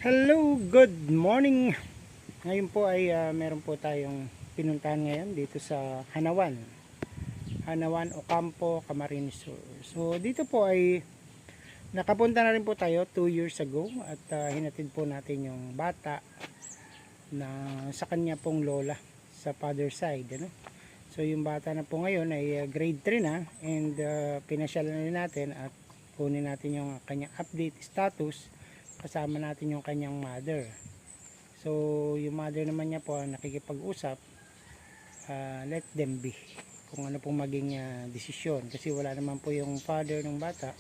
Hello, good morning. Ngayon po ay meron po tayong pinuntahan ngayon dito sa Hanawan, Ocampo, Camarines Sur. So dito po ay nakapunta na rin po tayo 2 years ago at hinatid po natin yung bata na sa kanya pong lola sa father side, ano? So yung bata na po ngayon ay grade 3 na, and pinasyalan na natin at kunin natin yung kanyang update status, kasama natin yung kanyang mother. So yung mother naman niya po nakikipag-usap, let them be kung ano pong maging desisyon, kasi wala naman po yung father ng bata,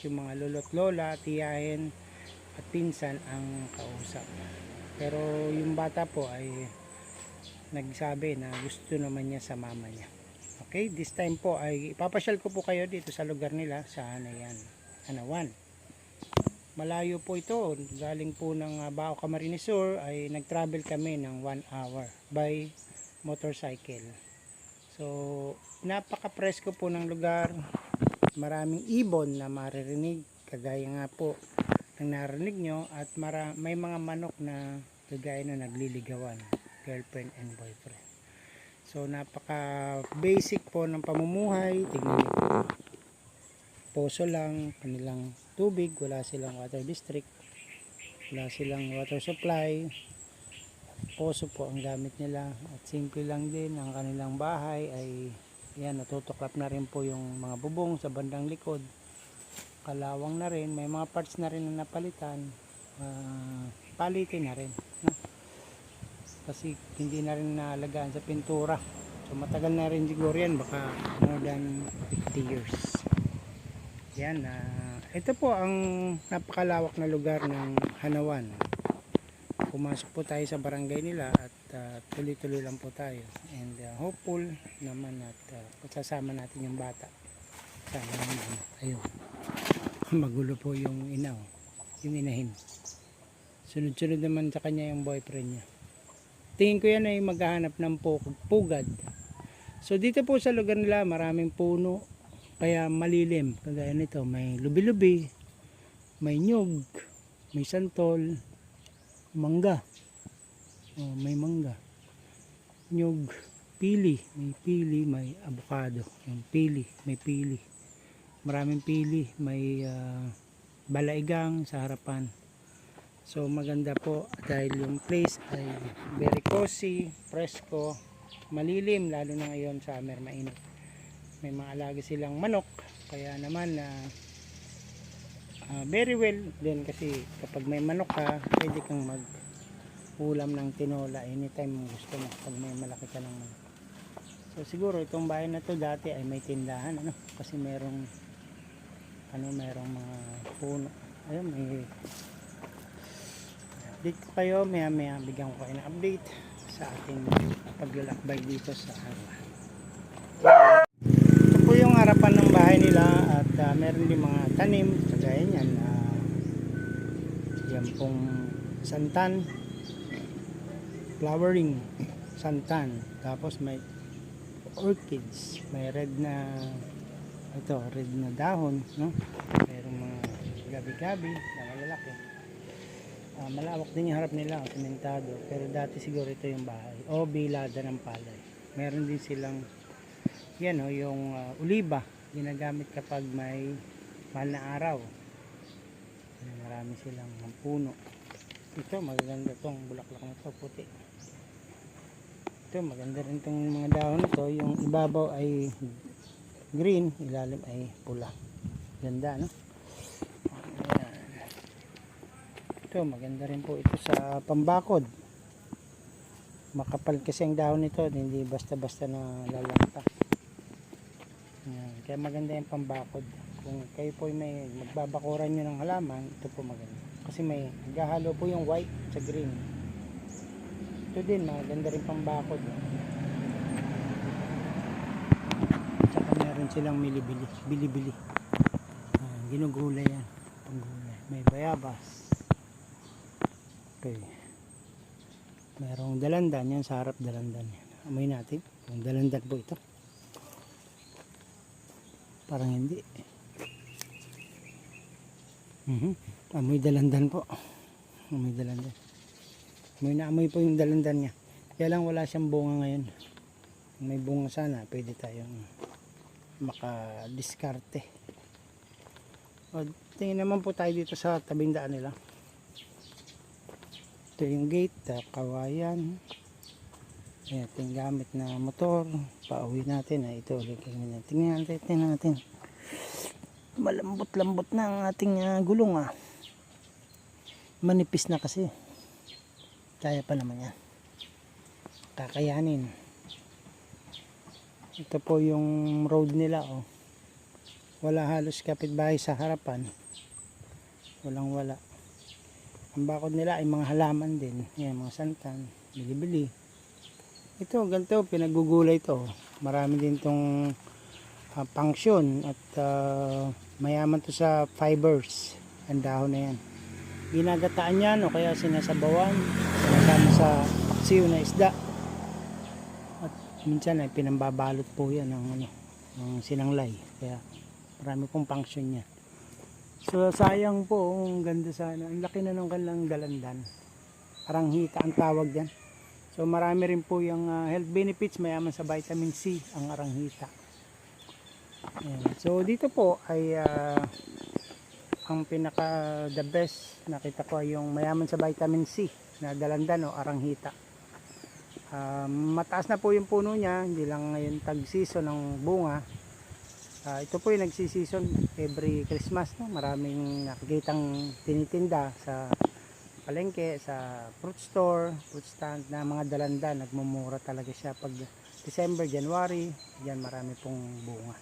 yung mga lolo't lola, tiyahin at pinsan ang kausap. Pero yung bata po ay nagsabi na gusto naman niya sa mama niya. Okay, this time po ay ipapasyal ko po kayo dito sa lugar nila sa Hanawan. Malayo po ito, galing po ng Bao, Camarines Sur ay nag-travel kami ng 1 hour by motorcycle. So napaka-presko po ng lugar, maraming ibon na maririnig kagaya nga po ng narinig nyo, at may mga manok na kagaya na nagliligawan, girlfriend and boyfriend. So napaka basic po ng pamumuhay. Tignan niyo, poso lang kanilang tubig, wala silang water district, wala silang water supply, poso po ang gamit nila, at simple lang din ang kanilang bahay. Ay yan, natutuklap na rin po yung mga bubong sa bandang likod, kalawang na rin, may mga parts na rin na napalitan, palitin na rin, no? Kasi hindi na rin naalagaan sa pintura, so matagal na rin siguro yan, baka more than 50 years yan. Ito po ang napakalawak na lugar ng Hanawan. Pumasok po tayo sa barangay nila at tuloy-tuloy lang po tayo, and hopeful naman at sasama natin yung bata. Sana naman, ayun, magulo po yung yung inahin. Sunod-sunod naman sa kanya yung boyfriend niya. Tingin ko yan ay maghahanap ng pugad. So dito po sa lugar nila maraming puno, kaya malilim. Kagaya nito, may lubi-lubi, may nyug, may santol, mangga, may mangga, nyug, pili, may avocado, yung pili, may pili, maraming pili, may balaigang sa harapan. So maganda po dahil yung place ay very cozy, presko, malilim, lalo na ngayon summer, mainit. May mga alaga silang manok, kaya naman very well din, kasi kapag may manok ka, pwede kang mag ulam ng tinola anytime gusto mo pag may malaki ka ng manok. So siguro itong bahay na to dati ay may tindahan, ano, kasi merong mga puno. Ayun, may update ko kayo, maya bigyan ko kayo ng update sa ating paglalakbay dito sa Hanawan. Ito po yung harapan ng bahay nila, at meron din mga tanim kagaya niyan, yan pong santan, flowering santan, tapos may orchids, may red na dahon, no? Merong mga gabi-gabi na malalaki. Malawak din yung harap nila, sementado, pero dati siguro ito yung bahay o bilada ng palay. Meron din silang yan, yung oliba, ginagamit kapag may mahal na araw. Marami silang puno. Ito maganda tong bulaklak na to, puti. Ito maganda rin tong mga dahon nito, yung ibabaw ay green, ilalim ay pula. Ganda, no? Ito maganda rin po ito sa pambakod. Makapal kasi ang dahon nito, hindi basta-basta na lalanta. Kaya maganda yung pambakod. Kung kayo po may magbabakuran nyo ng halaman, ito po maganda, kasi may naghahalo po yung white sa green. Ito din maganda rin pambakod. Tsaka meron silang bili-bili, ginugulay yan, panggulay. May bayabas. Okay, merong dalandan yan sa harap, dalandan yan. Amoy natin kung dalandan po ito. Parang hindi. Amoy dalandan po. Amoy dalandan. Amoy na amoy po yung dalandan niya. Kaya lang wala siyang bunga ngayon. Kung may bunga sana, pwede tayong makadiskarte. O, tingin naman po tayo dito sa tabing daan nila. Ito yung gate, kawayan. Ayan, ito yung gamit na motor. Pauwi natin. Ito ulit. Tingnan natin. Malambot-lambot na ang ating gulong. Manipis na kasi. Kaya pa naman yan. Kakayanin. Ito po yung road nila. Wala halos kapitbahay sa harapan. Wala. Ang bakod nila ay mga halaman din. Yan, mga santan. Bili-bili. Ito, ganito. Pinagugulay ito. Marami din itong function. At mayaman to sa fibers. Ang dahon na yan. Ginagataan yan o kaya sinasabawan. Sinasama sa paksiw na isda. At minsan ay pinambabalot po yan ng sinanglay. Kaya marami pong function niya. So sayang po, ang ganda sana. Ang laki na ng kanilang dalandan. Aranghita ang tawag dyan. So marami rin po yung health benefits, mayaman sa vitamin C ang aranghita. Ayan. So dito po ay ang pinaka the best nakita ko ay yung mayaman sa vitamin C na dalandan o aranghita. Mataas na po yung puno niya, hindi lang ngayon tag season ng bunga. Ito po yung nagsi-season every Christmas, no? Maraming nakikitang tinitinda sa palengke, sa fruit store, fruit stand na mga dalandan. Nagmumura talaga siya pag December, January, diyan marami pong bunga.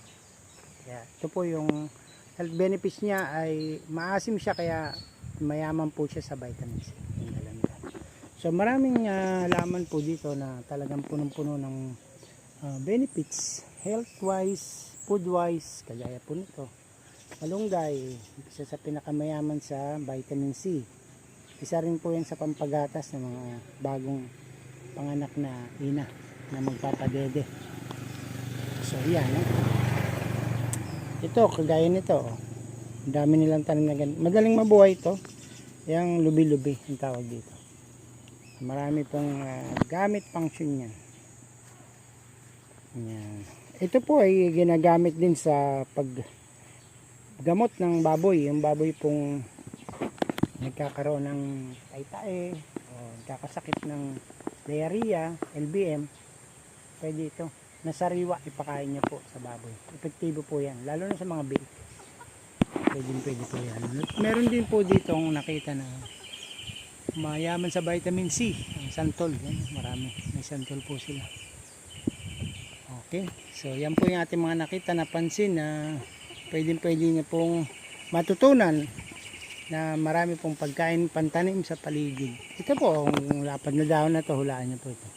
Kaya ito po yung health benefits niya ay maasim siya kaya mayaman po siya sa vitamin C. Yung dalandan. So maraming halaman po dito na talagang punong-puno ng benefits, health-wise, food-wise, kagaya po nito. Malunggay, isa sa pinakamayaman sa vitamin C. Isa rin po yan sa pampagatas ng mga bagong panganak na ina na magpapadede. So yan, ito kagaya nito, ang dami nilang tanim na ganito. Madaling mabuhay ito, yung lubi-lubi ang tawag dito. Marami pong gamit function yan. Yan. Ito po ay ginagamit din sa paggamot ng baboy. Yung baboy pong nagkakaroon ng tae-tae o nagkakasakit ng diarrhea, LBM, pwede ito. Nasariwa, ipakain nyo po sa baboy. Epektibo po yan, lalo na sa mga biik. Pwede po yan. Meron din po dito nakita na mayaman sa vitamin C, ang santol. Yan, marami, may santol po sila. Okay, so yan po yung ating mga nakita na pansin na pwede nyo pong matutunan na marami pong pagkain pantanim sa paligid. Ito po, ang lapad na dahon na to, hulaan nyo po ito.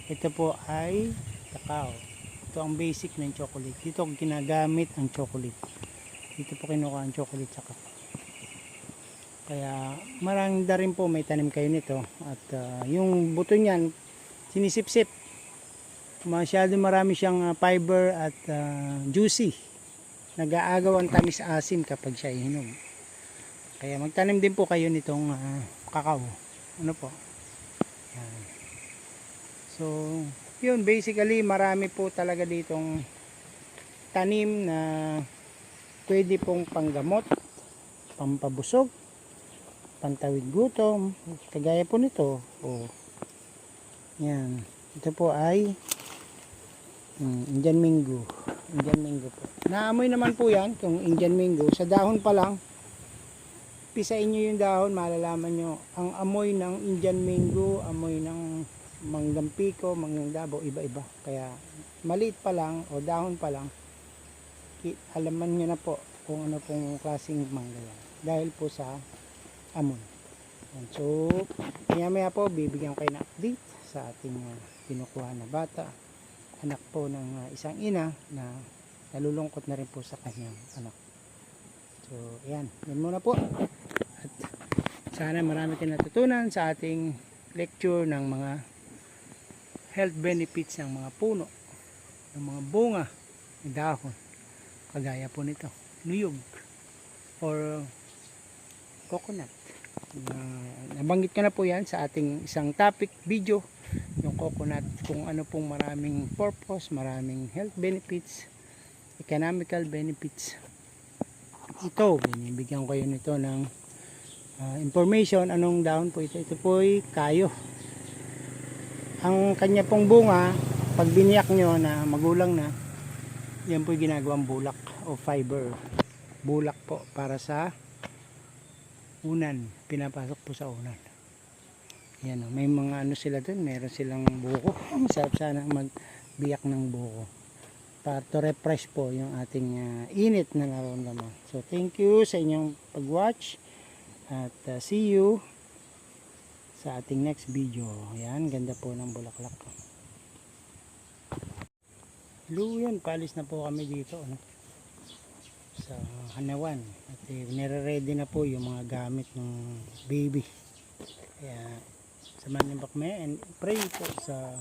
Ito po ay kakao. Ito ang basic ng chocolate. Dito ginagamit ang chocolate. Dito po kinukuha ang chocolate sa kakao. Kaya maraming da rin po may tanim kayo nito. At yung buto niyan, sinisip-sip. Masyado marami siyang fiber at juicy. Nag-aagaw ang tamis asim kapag siya ihinom. Kaya magtanim din po kayo nitong kakao. Ano po? Yan. So, yun, basically marami po talaga ditong tanim na pwede pong panggamot, pampabusog, pantawid gutom, kagaya po nito. Yan. Ito po ay Indian Mango. Indian Mango po. Naamoy naman po yan, kung Indian Mango. Sa dahon pa lang, pisain nyo yung dahon, malalaman nyo. Ang amoy ng Indian Mango, amoy ng manggang piko, manggang dabo, iba-iba. Kaya maliit pa lang o dahon pa lang, alaman nyo na po kung ano pong klaseng mangga yan. Dahil po sa amoy. So, maya po, bibigyan kayo na update sa ating kinukuha na bata. Anak po ng isang ina na nalulungkot na rin po sa kanyang anak. So, yan. Yan muna po. At sana marami tayong natutunan sa ating lecture ng mga health benefits ng mga puno, ng mga bunga, ng dahon. Kagaya po nito, nuyog or coconut na nabanggit ko na po yan sa ating isang topic video, yung coconut, kung ano pong maraming purpose, maraming health benefits, economical benefits. Ito, binibigyan ko yun ito ng information. Anong dahon po ito? Ito po ay kayo. Ang kanya pong bunga, pag biniyak nyo na magulang na, yan po yung ginagawang bulak o fiber. Bulak po para sa unan, pinapasok po sa unan. Yan, may mga ano sila dun, meron silang buko. Masarap sana magbiyak ng buko para to refresh po yung ating init na nararamdaman. So thank you sa inyong pag-watch at see you sa ating next video. Yan, ganda po ng bulaklak. Hello, yan, paalis na po kami dito, ano, sa Hanawan, at nire-ready na po yung mga gamit ng baby. Kaya samahan niyo kami and pray po sa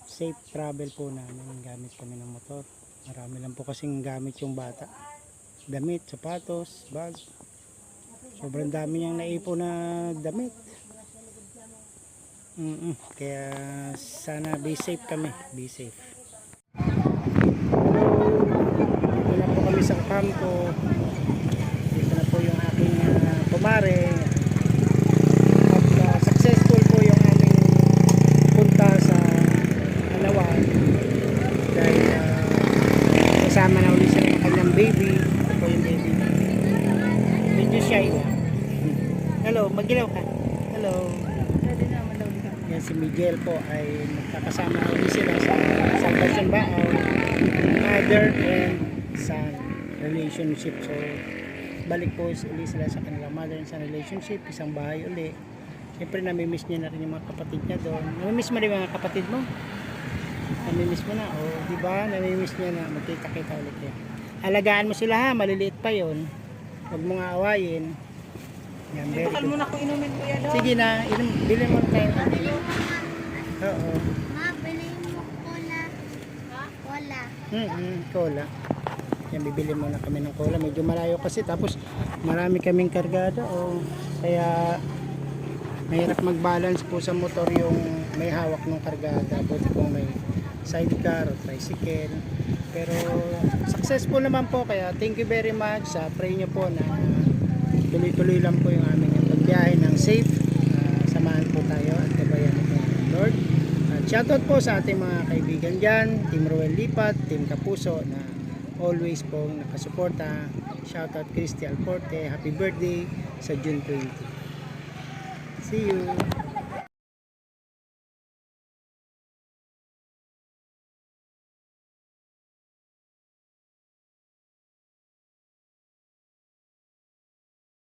safe travel po namin. Gamit kami ng motor, marami lang po kasing gamit yung bata, damit, sapatos, bag, sobrang dami niyang naipon na damit. Kaya sana be safe kami, be safe. Kami sa kampo, dito na po yung aking kumare, at successful po yung aming punta sa Hanawan dahil kasama na ulit siya ng kanyang baby. Ito po yung baby, medyo shy na. Hello, magilaw ka. Hello. Yan, si Miguel po ay magkakasama na ulit sila sa Salvation Baao, mother and son relationship. So balik po ulit sila sa kanilang mother and son relationship, isang bahay uli. Siyempre namimiss niya na rin yung mga kapatid niya doon. Namimiss mo rin mga kapatid mo? Namimiss mo na, o diba? Namimiss niya na, magkita-kita ulit yan. Alagaan mo sila ha, maliliit pa yon. Huwag mo nga awayin. Yan, very good. Muna ko inumin ko yan. Sige na, bilhin mo tayo. Oo. Ma, bilhin mo cola. Cola. Cola. Yan, bibili muna kami ng cola. Medyo malayo kasi, tapos marami kaming kargada, o kaya mahirap mag-balance po sa motor yung may hawak ng kargada. Buti po may sidecar o tricycle. Pero successful naman po, kaya thank you very much. Pray nyo po na tuloy-tuloy lang po yung aming pagbiyahe ng safe. Samahan po tayo at gabayan po ng Lord. At shoutout po sa ating mga kaibigan dyan, Team Roel Lipat, Team Kapuso na always po nakasuporta. Shoutout Christy Alporte, happy birthday sa June 20. See you!